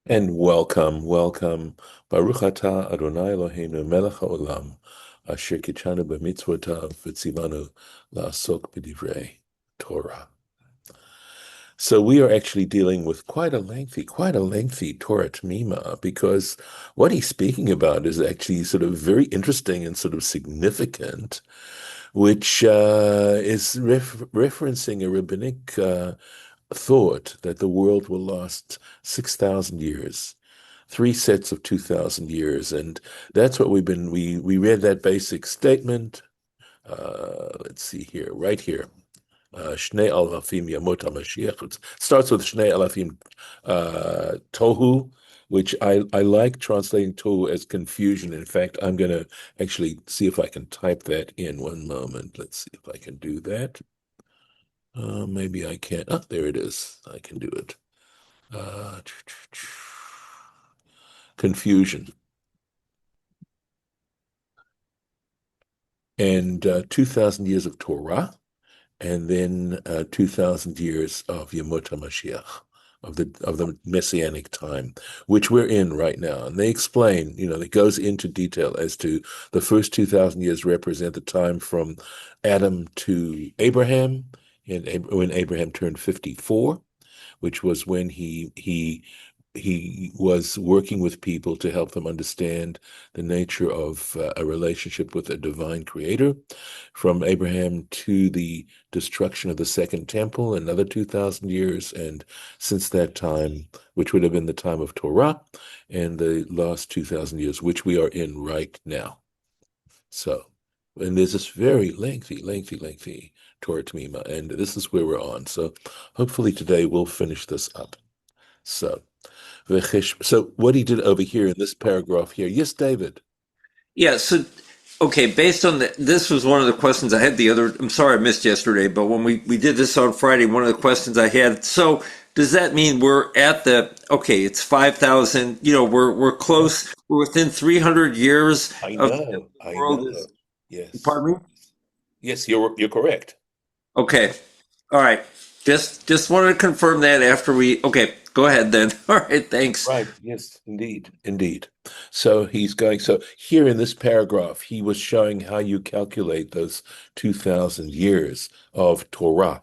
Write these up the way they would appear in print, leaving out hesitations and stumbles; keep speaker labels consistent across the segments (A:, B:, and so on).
A: And welcome. Baruch atah Adonai Eloheinu melech haolam, asher kitshanu b'mitzvotav v'tzivanu la'asok b'divrei Torah. So we are actually dealing with quite a lengthy Torah Temimah, because what he's speaking about is actually sort of very interesting and sort of significant, which is referencing a rabbinic thought that the world will last 6,000 years, three sets of 2,000 years. And that's what we read that basic statement. Let's see here, right here. Shnei alafim yamot HaMashiach. It starts with Shnei alafim tohu, which I like translating tohu as confusion. In fact, I'm going to actually see if I can type that in one moment. Let's see if I can do that. Maybe I can't. Oh, there it is. I can do it. Uh, Confusion. And 2,000 years of Torah, and then 2,000 years of Yemot HaMashiach, of the Messianic time, which we're in right now. And they explain, it goes into detail as to the first 2,000 years represent the time from Adam to Abraham, and when Abraham turned 54, which was when he was working with people to help them understand the nature of a relationship with a divine creator. From Abraham to the destruction of the Second Temple, another 2,000 years, and since that time, which would have been the time of Torah, and the last 2,000 years, which we are in right now. So, and there's this very lengthy Torah Temimah, and this is where we're on. So hopefully today we'll finish this up. So, so what he did over here in this paragraph here. Yes, David.
B: Yeah, so okay, based on this was one of the questions I had the other. I'm sorry I missed yesterday, but when we did this on Friday, one of the questions I had. So does that mean we're at okay, it's 5,000, we're close, we're within 300 years
A: I
B: of
A: know,
B: the
A: I
B: world
A: know.
B: is,
A: Yes.
B: pardon me?
A: Yes, you're correct.
B: Okay. All right. Just wanted to confirm that after okay, go ahead then. All right, thanks.
A: Right. Yes, indeed. So here in this paragraph, he was showing how you calculate those 2,000 years of Torah,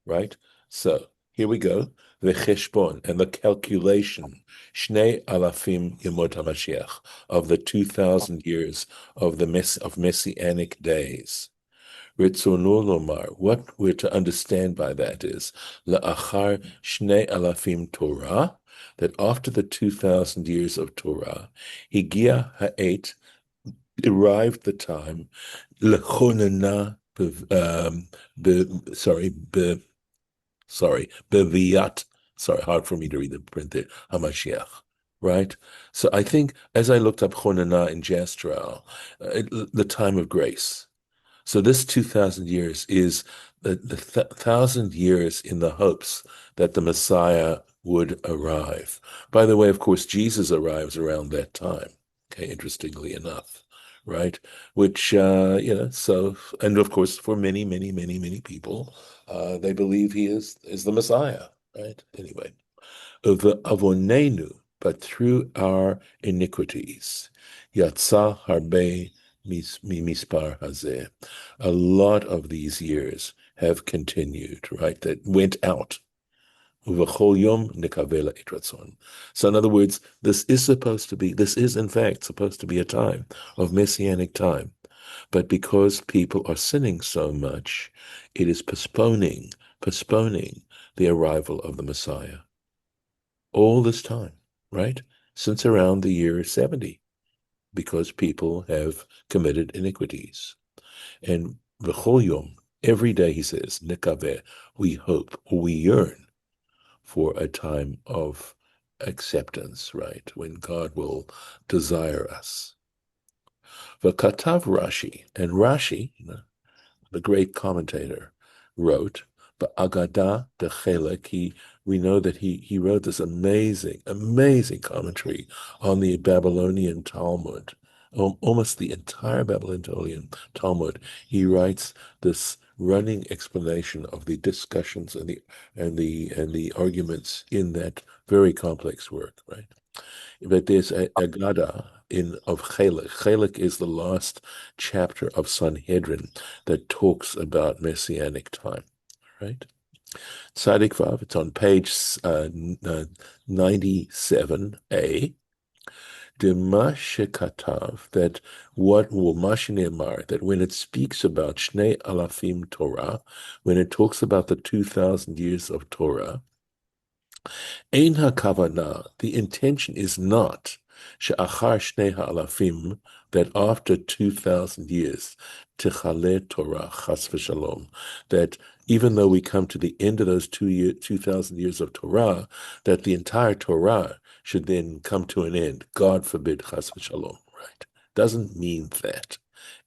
A: right? So here we go. The cheshbon and the calculation, Shnei alafim yemot HaMashiach, of the 2,000 years of of Messianic days. Ritzonu lomar, what we're to understand by that is, la'achar shnei alafim Torah, that after the 2,000 years of Torah, higia ha'et, arrived the time, lechonana, beviat, sorry, hard for me to read the print there, Hamashiach, right? So I think as I looked up chonana in Jastral, the time of grace. So this 2,000 years is the 1,000 years in the hopes that the Messiah would arrive. By the way, of course, Jesus arrives around that time. Okay, interestingly enough, right? Which so and of course, for many people, they believe he is the Messiah, right? Anyway, of avonenu, but through our iniquities, yatsa harbe mispar hazeh. A lot of these years have continued, right? That went out. Uvachol yom nekavela et ratzon. So in other words, this is in fact supposed to be a time of messianic time. But because people are sinning so much, it is postponing the arrival of the Messiah. All this time, right? Since around the year 70, because people have committed iniquities. And v'chol yom, every day he says, nekaveh, we hope, or we yearn for a time of acceptance, right? When God will desire us. V'katav Rashi, and Rashi, the great commentator, wrote, but Agada de Chelek, we know that he wrote this amazing commentary on the Babylonian Talmud, almost the entire Babylonian Talmud. He writes this running explanation of the discussions and the arguments in that very complex work, right? But there's a Gada of Chelek. Chelek is the last chapter of Sanhedrin that talks about Messianic time, right? Tzadik Vav, it's on page 97a. Dema shekatav, that what Mashinemar, that when it speaks about Shnei Alafim Torah, when it talks about the 2,000 years of Torah, Ein hakavana, the intention is not she'achar shnei ha'alafim, that after 2,000 years, tichale Torah chas v'shalom, that even though we come to the end of those 2,000 years of Torah, that the entire Torah should then come to an end. God forbid, chas v'shalom, right? Doesn't mean that.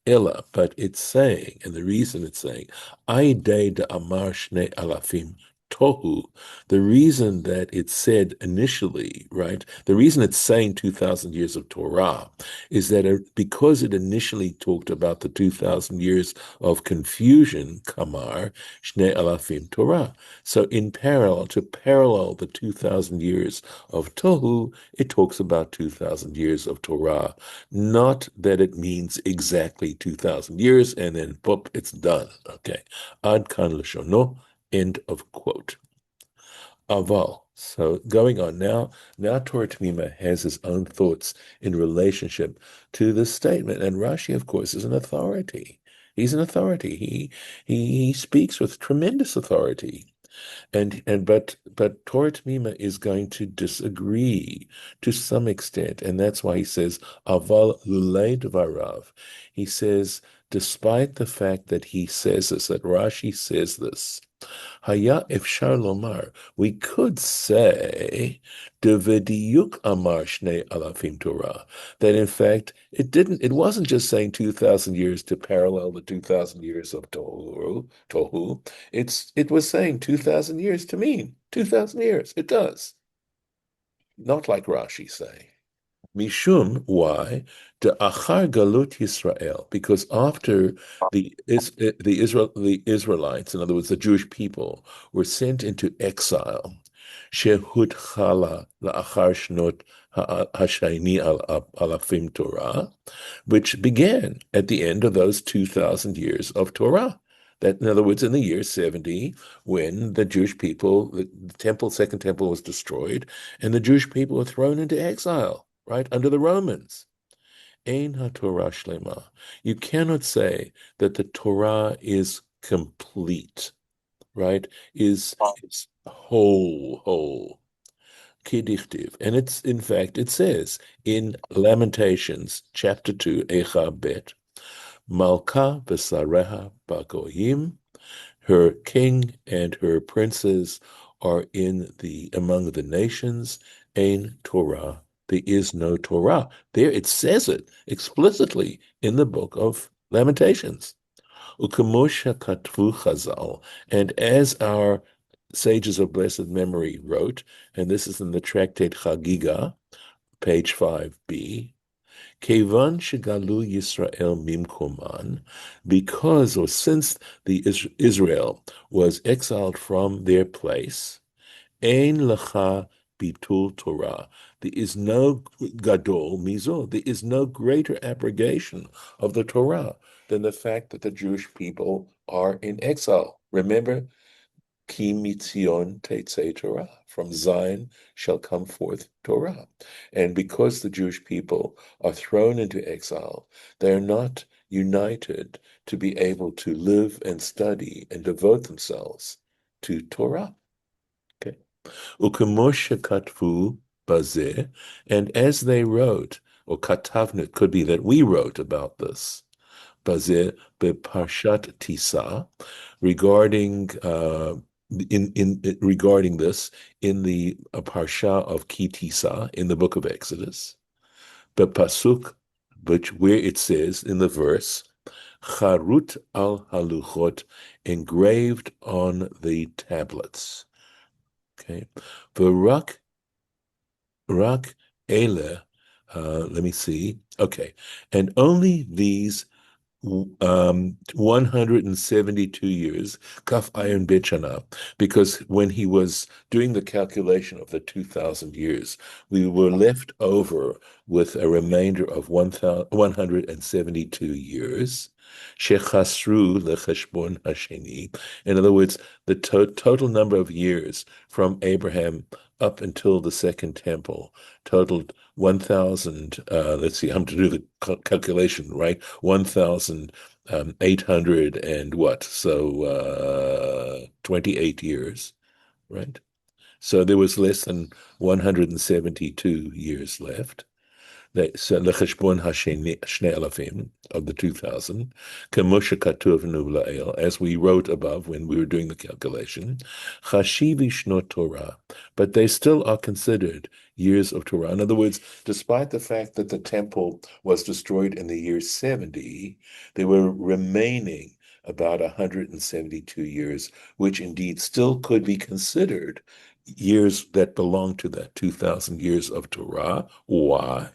A: Ella, but it's saying, and the reason it's saying, I de amar shnei alafim tohu, the reason that it said initially, right, the reason it's saying 2,000 years of Torah is that because it initially talked about the 2,000 years of confusion, kamar, shnei alafim Torah. So in parallel, to parallel the 2,000 years of tohu, it talks about 2,000 years of Torah, not that it means exactly 2,000 years and then, boop, it's done, okay. Ad kan leshono. End of quote. Aval. So going on now Torah Temimah has his own thoughts in relationship to this statement. And Rashi, of course, is an authority. He's an authority. He speaks with tremendous authority. But Torah Temimah is going to disagree to some extent, and that's why he says Aval lulei dvarav. He says, despite the fact that he says this, that Rashi says this, Haya efshar lomar, we could say, Devediyuk amar shnei alafim Torah, that in fact it wasn't just saying 2,000 years to parallel the 2,000 years of Tohu. It was saying 2,000 years to mean 2,000 years. It does. Not like Rashi saying. Mishum, why? The achar galut Yisrael, because after the Israelites, in other words, the Jewish people, were sent into exile, shehut chala la'achar shnot hashayni alafim Torah, which began at the end of those 2,000 years of Torah. That, in other words, in the year 70, when the Jewish people, the second temple was destroyed, and the Jewish people were thrown into exile, right, under the Romans. Ein HaTorah Shlema. You cannot say that the Torah is complete, right? Is whole. Kedichtiv. And it's, in fact, it says in Lamentations, chapter 2, Echa Bet, Malka v'sareha b'goyim, her king and her princes are among the nations. Ein Torah, there is no Torah. There it says it explicitly in the book of Lamentations. U'kemosha katvu chazal, and as our sages of blessed memory wrote, and this is in the tractate Chagiga, page 5b, Kevan shegalu Yisrael mimkoman, because or since the Israel was exiled from their place, ein lecha bitul Torah. There is no gadol mizo. There is no greater abrogation of the Torah than the fact that the Jewish people are in exile. Remember, Ki mitzion teitzei Torah. From Zion shall come forth Torah. And because the Jewish people are thrown into exile, they are not united to be able to live and study and devote themselves to Torah. Okay. Ukemoshe katvu bazeh, and as they wrote, or katavnu, it could be that we wrote about this, bazeh beparshat tisa, regarding regarding this in the parsha of Ki Tisa in the book of Exodus, but pasuk, where it says in the verse, Charut al haluchot, engraved on the tablets. Okay, rak ele. Let me see. Okay, and only these 172 years, Kaf Ayin Bechana, because when he was doing the calculation of the 2,000 years, we were left over with a remainder of 172 years. Shechasru lecheshbon hasheni. In other words, the total number of years from Abraham up until the Second Temple totaled 1,000. Let's see, I'm to do the calculation, right? 1,800 and what? So 28 years, right? So there was less than 172 years left. So lecheshbon hasheni shnei alafim of the 2,000, kemoshe katuvnu la'el, as we wrote above when we were doing the calculation, chashivi shnot Torah, but they still are considered years of Torah. In other words, despite the fact that the temple was destroyed in the year 70, there were remaining about 172 years, which indeed still could be considered years that belong to that 2,000 years of Torah. Why?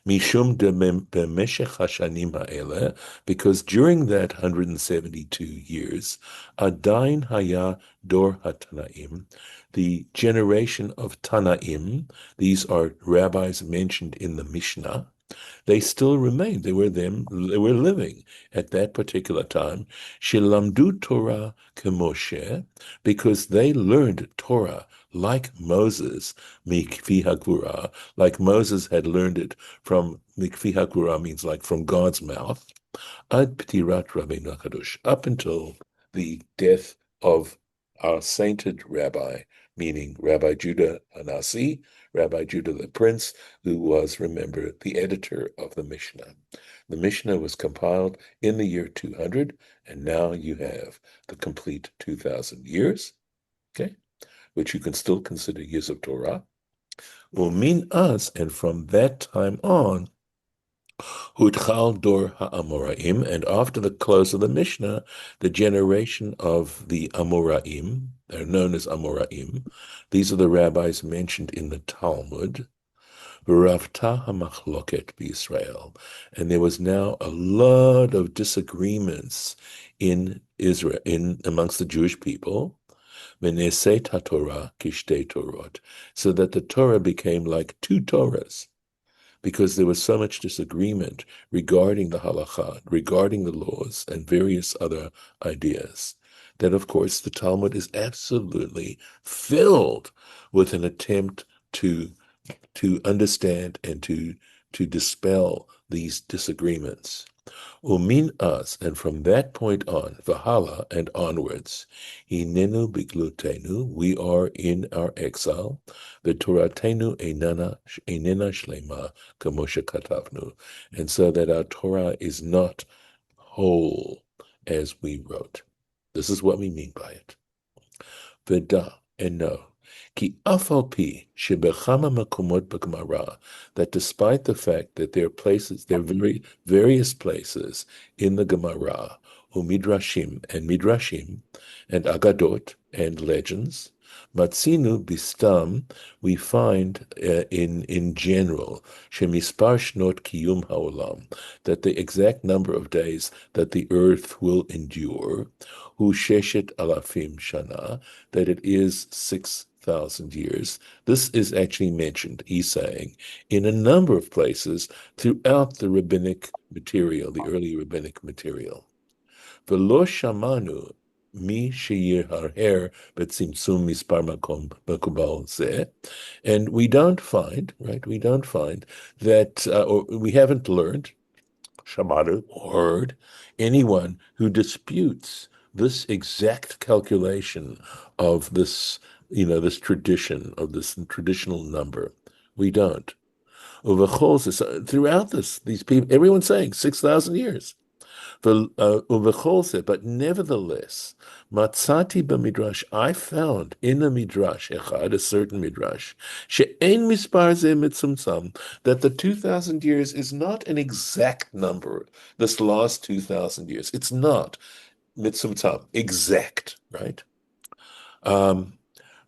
A: Mishum b'meshech hashanim ha'ele, because during that 172 years, adain haya dor hatanaim, the generation of Tanaim, these are rabbis mentioned in the Mishnah, they still remained. They were living at that particular time. Shilamdu Torah kemoshe, because they learned Torah like Moses, mikfi hagvura, like Moses had learned it from mikfi hagvura, means like from God's mouth, ad ptirat Rabbeinu Kadosh, up until the death of our sainted rabbi, meaning Rabbi Judah Hanasi, Rabbi Judah the Prince, who was, remember, the editor of the Mishnah. The Mishnah was compiled in the year 200, and now you have the complete 2,000 years, okay, which you can still consider years of Torah. Umin as, and from that time on, Hutchal Dor HaAmoraim, and after the close of the Mishnah, the generation of the Amoraim, they're known as Amoraim. These are the rabbis mentioned in the Talmud. Ravta HaMachloket B'Yisrael, and there was now a lot of disagreements in Israel, amongst the Jewish people. V'nesei Torah kishtei Torot, so that the Torah became like two Torahs, because there was so much disagreement regarding the halakha, regarding the laws, and various other ideas, that of course the Talmud is absolutely filled with an attempt to understand and to dispel these disagreements. Umin as, and from that point on, Vahala and onwards, Hinenu biglutenu, we are in our exile, V'toratenu einena shlema kamoshe katavnu, and so that our Torah is not whole as we wrote. This is what we mean by it. V'da, and know, Ki afal pi shebechama makomot b'gemara, that despite the fact that there are very various places in the Gemara, umidrashim and agadot and legends, matzinu bistam, we find in general shemispar shnot kiyum haolam, that the exact number of days that the earth will endure, hu sheshet alafim shana, that it is 6,000 years. This is actually mentioned, he's saying, in a number of places throughout the rabbinic material, the early rabbinic material. V'lo shamanu mi sheyirharher b'tzimtzum mispar makom makubal zeh, and we don't find that, or we haven't learned, shamanu, heard, anyone who disputes this exact calculation of this, this tradition, of this traditional number. We don't. Throughout these people, everyone's saying 6,000 years. But nevertheless, Matzati b'midrash, I found in a midrash, a certain midrash, she'ein mispar zeh mitzumtzam, that the 2,000 years is not an exact number, this last 2,000 years. It's not mitzumtzam, exact, right?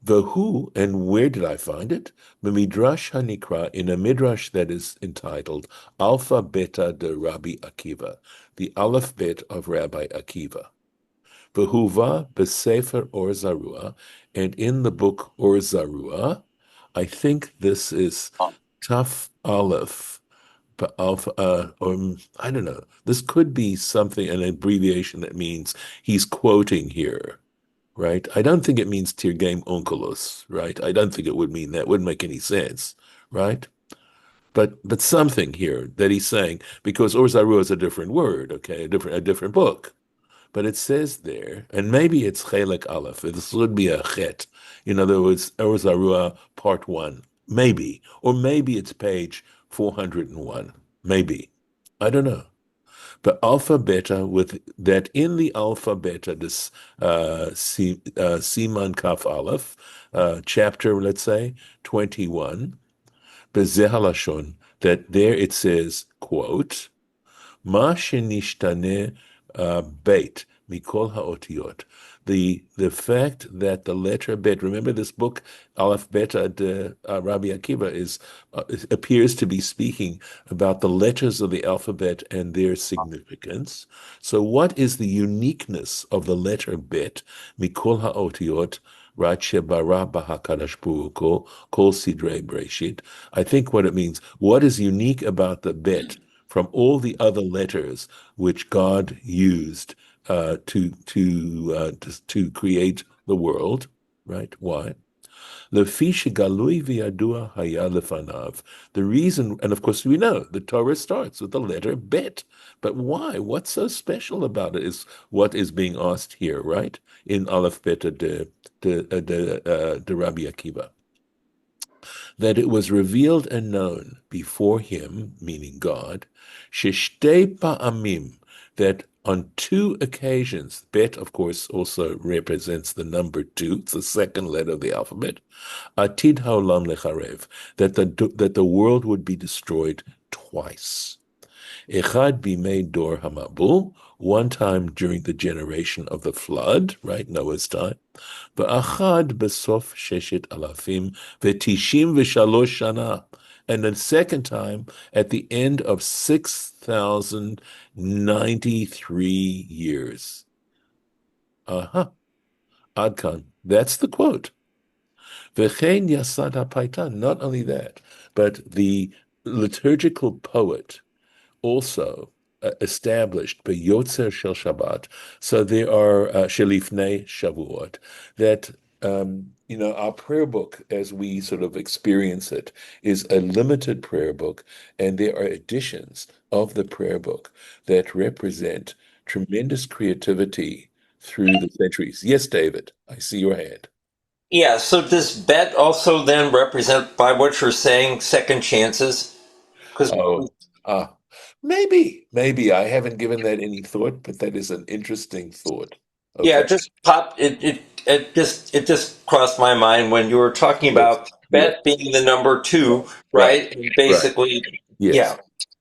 A: The who, and where did I find it? The Midrash Hanikra, in a Midrash that is entitled Alpha Beta de Rabbi Akiva, the Aleph Bet of Rabbi Akiva. Behuva Besefer Or Zarua, and in the book Or Zarua, I think this is Taf Aleph, I don't know. This could be something, an abbreviation that means he's quoting here, right? I don't think it means Tirgem Onkelos, right? I don't think it would mean that. Wouldn't make any sense, right? But something here that he's saying, because Or Zarua is a different word, okay, a different book. But it says there, and maybe it's Chelek Aleph. This would be a Chet. In other words, Or Zarua Part 1. Maybe. Or maybe it's page 401. Maybe. I don't know. But Alpha Beta, with that in the Alpha Beta, this Siman Kaf Aleph, chapter, let's say, 21, Bezeh HaLashon, that there it says, quote, Ma shenishtane beit mikol haotiyot. The fact that the letter bet, remember this book, Aleph Beta de Rabbi Akiva, appears to be speaking about the letters of the alphabet and their significance. So what is the uniqueness of the letter bet, mikol haotiyot, right, shebara bahakadosh baruch hu, kol sidrei breshit? I think what it means, what is unique about the bet from all the other letters which God used to create the world, right? Why? Lefi shegalui v'yadua haya lefanav. The reason, and of course we know the Torah starts with the letter Bet, but why? What's so special about it is what is being asked here, right? In Aleph Beta de Rabbi Akiva. That it was revealed and known before him, meaning God, sheshtei pa'amim, that on two occasions, Bet, of course, also represents the number two, it's the second letter of the alphabet, atid haolam lecharev, that the world would be destroyed twice. Echad bimei dor hamabul, one time during the generation of the flood, right, Noah's time, Ba'achad besof sheshet alafim v'tishim v'shalosh shana, and the second time at the end of 6,093 years. Adkan. That's the quote. V'chein yasad ha'paitan. Not only that, but the liturgical poet also established by Yotzer Shel Shabbat. So there are Shelifnei Shavuot that our prayer book, as we sort of experience it, is a limited prayer book, and there are editions of the prayer book that represent tremendous creativity through the centuries. Yes, David, I see your hand.
B: Yeah, so does bet also then represent, by what you're saying, second chances? Because
A: Oh, maybe I haven't given that any thought, but that is an interesting thought.
B: yeah,
A: Okay.
B: it just popped. It just crossed my mind when you were talking
A: Yes.
B: about
A: Yes.
B: bet being the number two,
A: Right.
B: right? And
A: Right.
B: basically,
A: Yes.
B: yeah.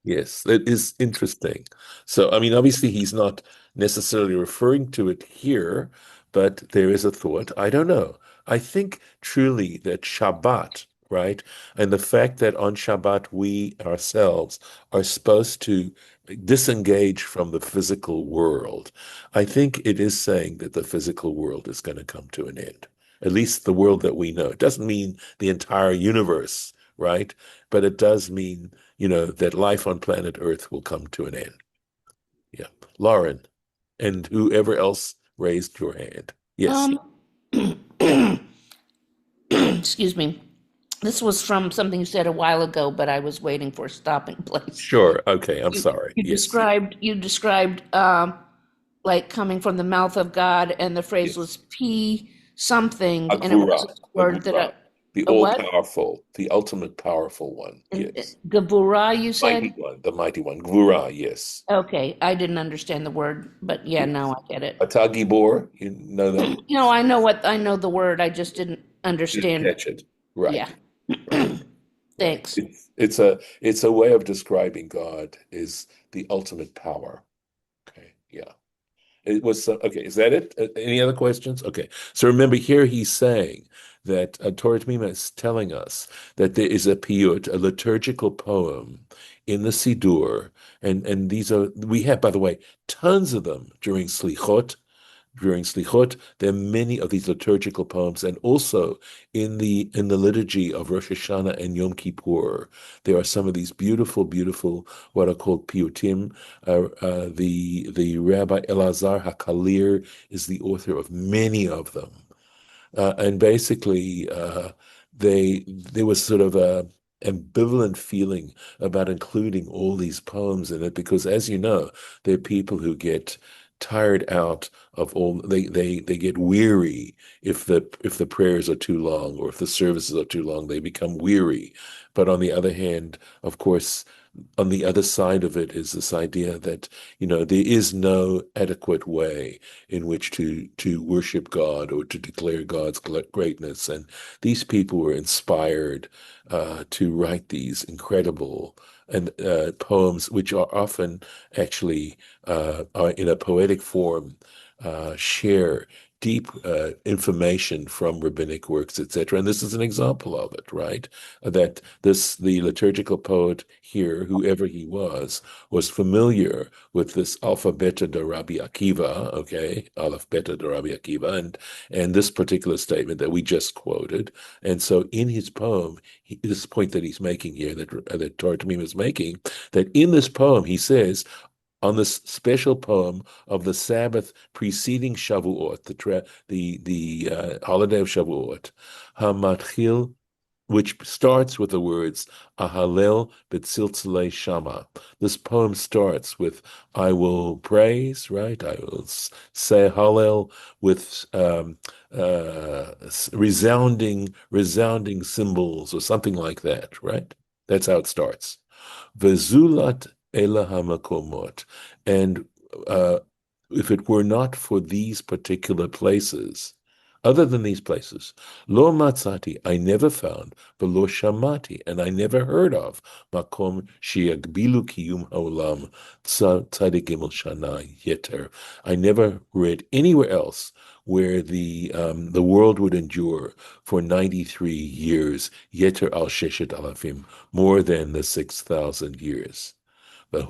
A: Yes. That is interesting. So, I mean, obviously he's not necessarily referring to it here, but there is a thought. I don't know. I think truly that Shabbat, right? And the fact that on Shabbat we ourselves are supposed to disengage from the physical world. I think it is saying that the physical world is going to come to an end. At least the world that we know. It doesn't mean the entire universe, right? But it does mean, that life on planet Earth will come to an end. Yeah. Lauren, and whoever else raised your hand. Yes.
C: Excuse me. This was from something you said a while ago, but I was waiting for a stopping place.
A: Sure. Okay. I'm
C: You,
A: sorry.
C: you
A: Yes.
C: described like coming from the mouth of God, and the phrase
A: Yes.
C: was P something, and it
A: Agvura.
C: wasn't a word that
A: Agvura. The
C: a what?
A: all-powerful, the ultimate powerful one.
C: And
A: Yes.
C: Gevurah, you
A: Mighty
C: said?
A: one, the mighty one. Gvura, yes.
C: Okay, I didn't understand the word, but yeah,
A: Yes.
C: now I get it.
A: Atagibor, you know that?
C: I know the word. I just didn't
A: Didn't
C: understand.
A: catch it.
C: Yeah,
A: Right. Right. Right.
C: thanks.
A: It's a way of describing God is the ultimate power. Okay. Yeah. It was okay. Is that it? Any other questions? Okay. So remember here he's saying that Torah Temimah is telling us that there is a piyut, a liturgical poem in the Siddur, and these are, we have, by the way, tons of them during Slichot. During Slichot, there are many of these liturgical poems, and also in the liturgy of Rosh Hashanah and Yom Kippur, there are some of these beautiful, beautiful what are called piyutim. The Rabbi Elazar Hakalir is the author of many of them, and basically there was sort of a ambivalent feeling about including all these poems in it because, as you know, there are people who get tired out of all they get weary if the prayers are too long or if the services are too long, they become weary. But on the other hand, of course, on the other side of it is this idea that there is no adequate way in which to worship God or to declare God's greatness, and these people were inspired to write these incredible and poems, which are often actually are in a poetic form, share deep information from rabbinic works, etc. And this is an example of it, right? That the liturgical poet here, whoever he was familiar with this Alpha Beta de Rabbi Akiva, okay, Aleph Beta de Rabbi Akiva, and this particular statement that we just quoted. And so in his poem, this point that he's making here, that Torah Temimah is making, that in this poem he says, on this special poem of the Sabbath preceding Shavuot, the holiday of Shavuot, Hamatchil, which starts with the words Ahalel b'tziltzilei Shama. This poem starts with I will praise, right? I will say Hallel with resounding cymbals or something like that, right? That's how it starts. Vezulat Ela Hamakomot. And if it were not for these particular places, other than these places, Lo Matzati, I never found, Velo Shamati, and I never heard of, Makom Shiagbilu Kiyum Haolam Tzadik Gimel Shana Yeter. I never read anywhere else where the world would endure for 93 years, Yeter al Sheshet Alafim, more than the 6,000 years. And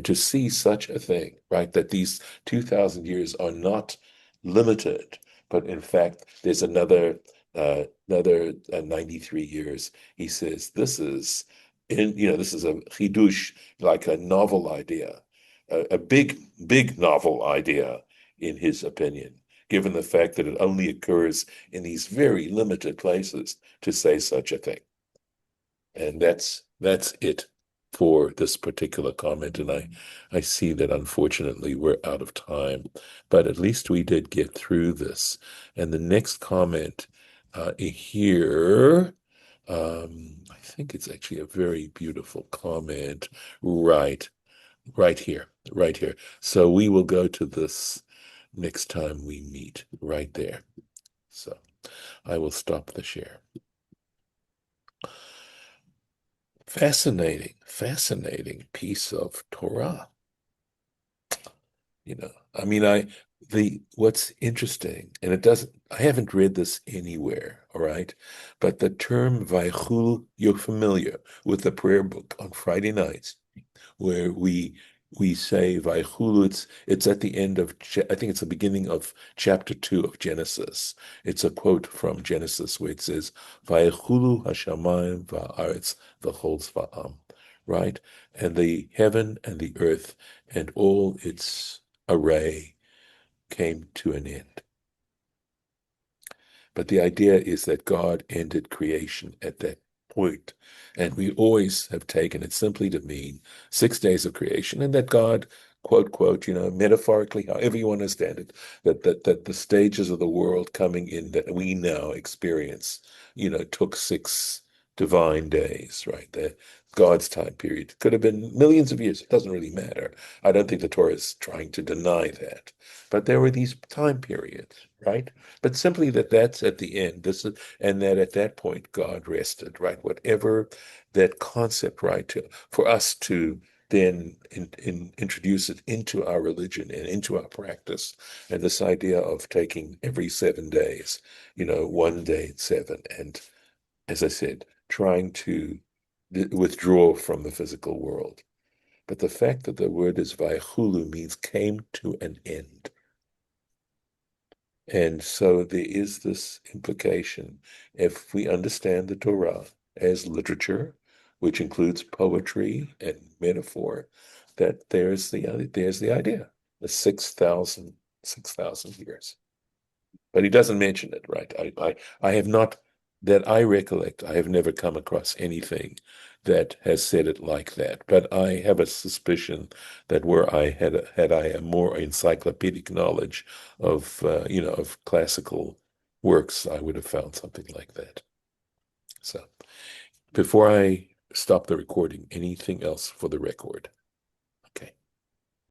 A: to see such a thing, right, that these 2,000 years are not limited, but in fact, there's another 93 years. He says this is a chidush, like a novel idea, a big novel idea, in his opinion, given the fact that it only occurs in these very limited places to say such a thing. And that's it for this particular comment. And I see that unfortunately we're out of time, but at least we did get through this. And the next comment here, I think it's actually a very beautiful comment right here. So we will go to this next time we meet, right there. So I will stop the share. Fascinating piece of Torah. I mean, what's interesting, and I haven't read this anywhere, all right, but the term Vaychulu, you're familiar with the prayer book on Friday nights, where we say Vaychulu. It's at the end of, I think it's the beginning of chapter 2 of Genesis. It's a quote from Genesis where it says Vaychulu hashamayim va'aretz v'chol tzva'am, right? And the heaven and the earth and all its array came to an end. But the idea is that God ended creation at that point. And we always have taken it simply to mean 6 days of creation, and that God, quote, metaphorically, however you understand it, that the stages of the world coming in that we now experience, took 6 divine days, right? God's time period could have been millions of years. It doesn't really matter. I don't think the Torah is trying to deny that. But there were these time periods, right? But simply that's at the end. And that at that point God rested, right? Whatever that concept, right? For us to then introduce it into our religion and into our practice, and this idea of taking every 7 days, one day in 7, and as I said, trying to withdraw from the physical world. But the fact that the word is vaychulu means came to an end. And so there is this implication, if we understand the Torah as literature, which includes poetry and metaphor, that there's the idea, the 6,000 years. But he doesn't mention it, right? I have not, that I recollect, I have never come across anything that has said it like that. But I have a suspicion that were I had I a more encyclopedic knowledge of of classical works, I would have found something like that. So before I stop the recording, anything else for the record?